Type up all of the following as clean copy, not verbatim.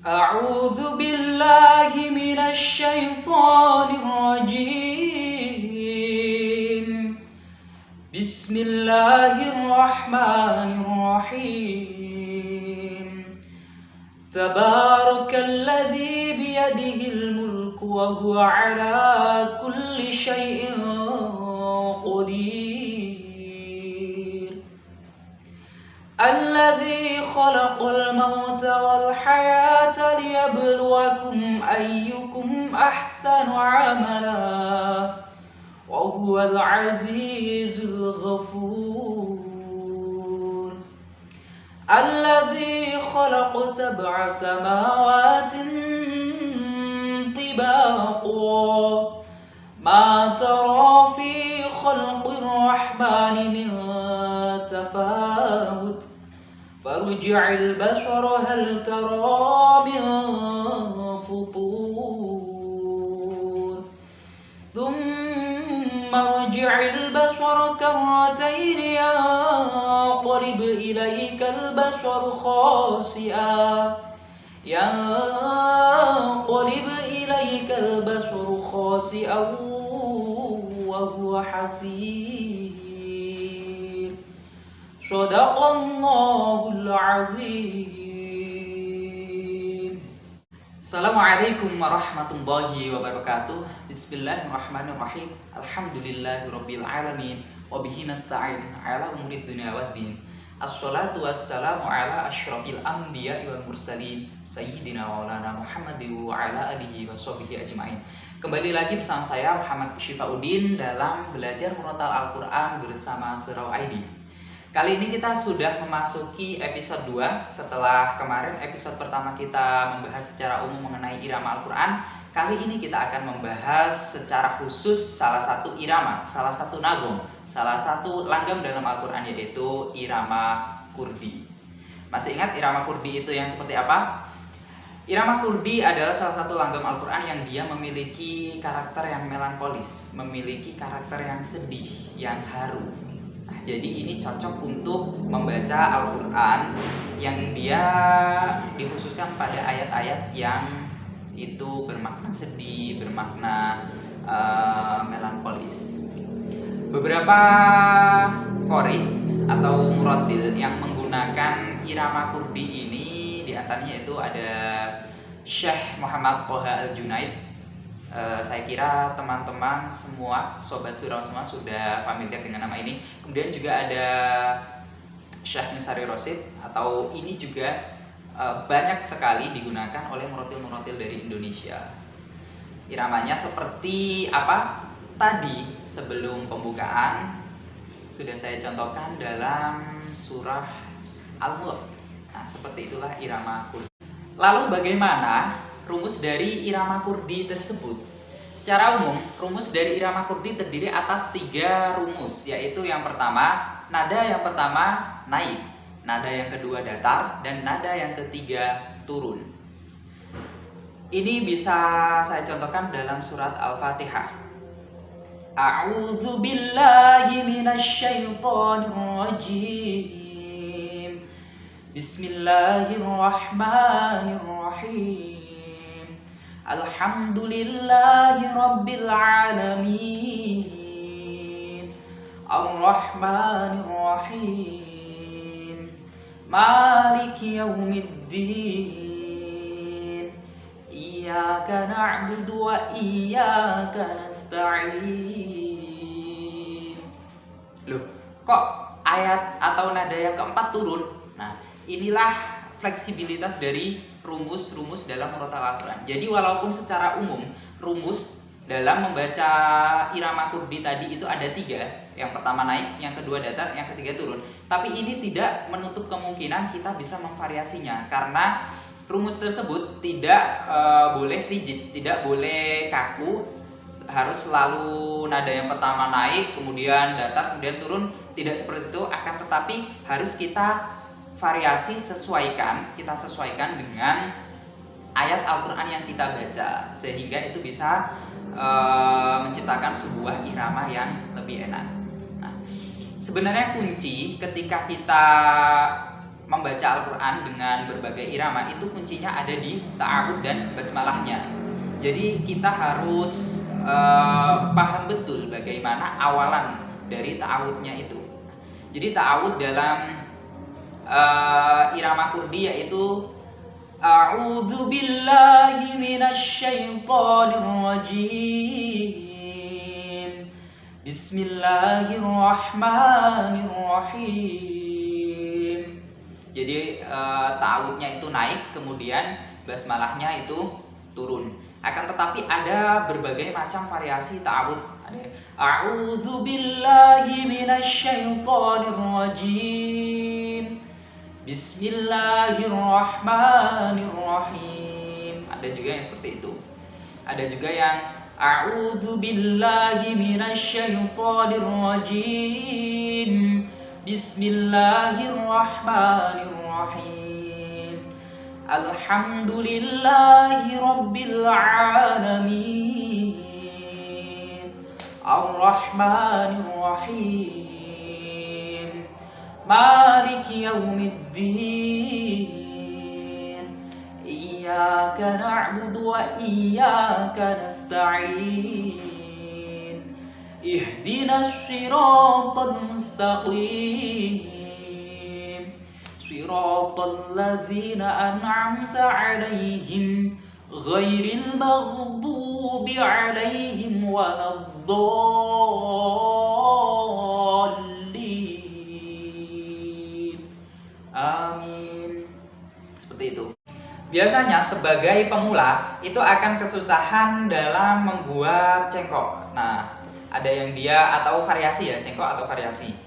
أعوذ بالله من الشيطان الرجيم. بسم الله الرحمن الرحيم. تبارك الذي بيده الملك وهو على كل شيء قدير. الذي خلق الموت والحياة ليبلوكم أيكم أحسن عملا وهو العزيز الغفور. الذي خلق 7 سماوات طباقا ما ترى في خلق الرحمن من تفاوت فارجع البشر هل ترى من فطور ثم ارجع البشر كرتين ينقلب إليك البشر خاسئا وهو حسير. صدق الله العظيم. Assalamualaikum warahmatullahi wabarakatuh. Bismillahirrahmanirrahim. Alhamdulillahirabbil alamin wa bihi nasta'in ala umurid dunya waddin. Assalatu wassalamu ala asyrafil anbiya'i wal mursalin sayyidina maulana Muhammadin wa ala alihi wa sahbihi ajmain. Kembali lagi bersama saya Muhammad Syifauddin dalam belajar murotal Al-Qur'an bersama Surau ID. Kali ini kita sudah memasuki episode 2 setelah kemarin episode pertama kita membahas secara umum mengenai irama Al-Quran. Kali ini kita akan membahas secara khusus salah satu irama, salah satu nagom, salah satu langgam dalam Al-Quran, yaitu irama kurdi. Masih ingat irama kurdi itu yang seperti apa? Irama kurdi adalah salah satu langgam Al-Quran yang dia memiliki karakter yang melankolis, memiliki karakter yang sedih, yang haru. Jadi ini cocok untuk membaca Al-Quran yang dia dikhususkan pada ayat-ayat yang itu bermakna sedih, bermakna melankolis. Beberapa qori atau murattil yang menggunakan irama kurdi ini diantaranya itu ada Syekh Muhammad Toha Al-Junaid. Saya kira teman-teman semua, sobat surau semua sudah familiar dengan nama ini. Kemudian juga ada Syekh Misari Rosid, atau ini juga banyak sekali digunakan oleh murotil-murotil dari Indonesia. Iramanya seperti apa? Tadi sebelum pembukaan sudah saya contohkan dalam surah Al-Mulk. Nah, seperti itulah irama kurdi. Lalu bagaimana rumus dari irama kurdi tersebut? Secara umum, rumus dari irama kurdi terdiri atas 3 rumus, yaitu yang pertama, nada yang pertama naik, nada yang kedua datar, dan nada yang ketiga turun. Ini bisa saya contohkan dalam surat Al-Fatihah. A'udzu billahi minasyaitonir rajim. Bismillahirrahmanirrahim. Alhamdulillahi rabbil alamin. Ar-Rahmanir Rahim. Maliki yaumiddin. Iyyaka na'budu wa iyyaka nasta'in. Loh, kok ayat atau nada yang keempat turun? Nah, inilah fleksibilitas dari rumus-rumus dalam murotal Al-Quran. Jadi walaupun secara umum rumus dalam membaca irama kurdi tadi itu ada 3, yang pertama naik, yang kedua datar, yang ketiga turun, tapi ini tidak menutup kemungkinan kita bisa memvariasinya, karena rumus tersebut tidak boleh rigid, tidak boleh kaku, harus selalu nada yang pertama naik, kemudian datar, kemudian turun. Tidak seperti itu, akan tetapi harus kita variasi, kita sesuaikan dengan ayat Al-Quran yang kita baca, sehingga itu bisa menciptakan sebuah irama yang lebih enak. Nah, sebenarnya kunci ketika kita membaca Al-Quran dengan berbagai irama itu kuncinya ada di ta'awud dan basmalahnya. Jadi kita harus paham betul bagaimana awalan dari ta'awudnya itu. Jadi ta'awud dalam irama kurdi yaitu A'udzu billahi minasy syaithanir rajim. Bismillahirrahmanirrahim. Jadi ta'awudnya itu naik, kemudian basmalahnya itu turun. Akan tetapi ada berbagai macam variasi ta'awud. Ada A'udzu billahi minasy syaithanir rajim. Bismillahirrahmanirrahim. Ada juga yang seperti itu. Ada juga yang A'udzu billahi minasy syaithanir rajim. Bismillahirrahmanirrahim. Alhamdulillahi rabbil alamin. Ar-Rahmanir Rahim. Maliki yaumiddin. Iyyaka na'budu wa iyyaka nasta'in. Ihdinas siratal mustaqim. Siratal ladzina an'amta 'alaihim ghairil maghdubi 'alaihim waladdallin. Amin. Seperti itu. Biasanya sebagai pemula itu akan kesusahan dalam membuat cengkok. Nah, ada yang dia atau variasi ya, cengkok atau variasi.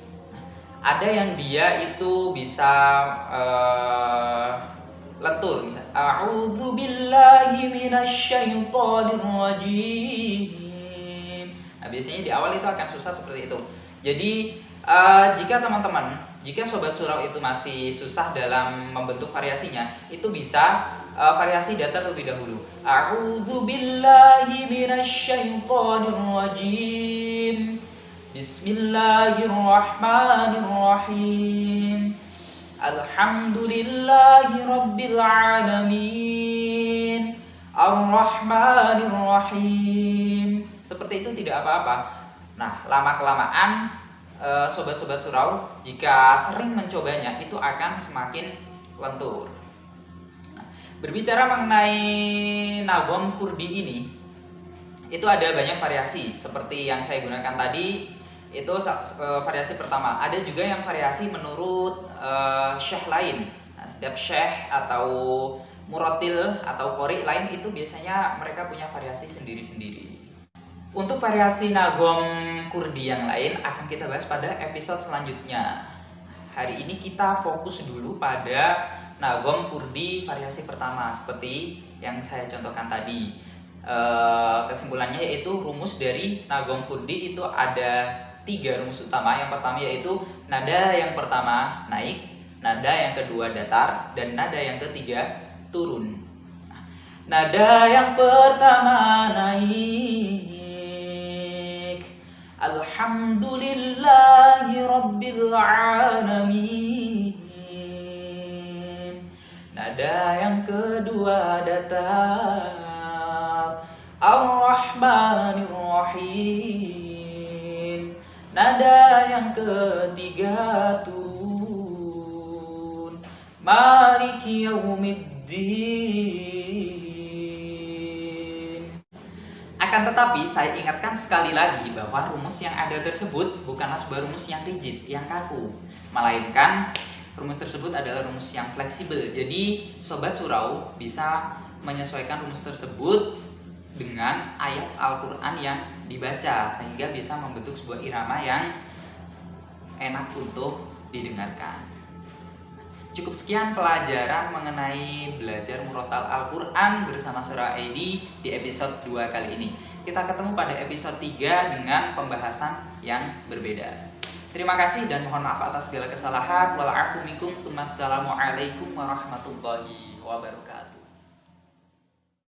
Ada yang dia itu bisa lentur, misalnya A'udzu billahi minasy syaithanir rajim. Nah, biasanya di awal itu akan susah seperti itu. Jadi jika sobat surau itu masih susah dalam membentuk variasinya, itu bisa variasi datar terlebih dahulu. A'udzu billahi minasy syaithanir rajim. Bismillahirrahmanirrahim. Alhamdulillahi rabbil alamin. Ar-Rahmanir Rahim. Seperti itu tidak apa-apa. Nah, lama-kelamaan sobat-sobat surau jika sering mencobanya itu akan semakin lentur. Nah, berbicara mengenai nagom kurdi ini, itu ada banyak variasi seperti yang saya gunakan tadi. Itu variasi pertama. Ada juga yang variasi menurut syekh lain. Nah, setiap syekh atau muratil atau qori lain itu biasanya mereka punya variasi sendiri-sendiri. Untuk variasi nagom kurdi yang lain akan kita bahas pada episode selanjutnya. Hari ini kita fokus dulu pada nagom kurdi variasi pertama seperti yang saya contohkan tadi. Kesimpulannya yaitu rumus dari nagom kurdi itu ada 3 rumus utama. Yang pertama yaitu nada yang pertama naik, nada yang kedua datar, dan nada yang ketiga turun. Nada yang pertama naik, Alhamdulillahi rabbil alamin. Nada yang kedua datar, Ar-Rahmanir Rahim. Nada yang ketiga turun, Maliki yaumiddin. Akan tetapi saya ingatkan sekali lagi bahwa rumus yang ada tersebut bukanlah sebuah rumus yang rigid, yang kaku, melainkan rumus tersebut adalah rumus yang fleksibel. Jadi sobat surau bisa menyesuaikan rumus tersebut dengan ayat Al-Quran yang dibaca sehingga bisa membentuk sebuah irama yang enak untuk didengarkan. Cukup sekian pelajaran mengenai belajar murotal Al-Quran bersama Surah ID di episode 2 kali ini. Kita ketemu pada episode 3 dengan pembahasan yang berbeda. Terima kasih dan mohon maaf atas segala kesalahan. Wassalamualaikum warahmatullahi wabarakatuh.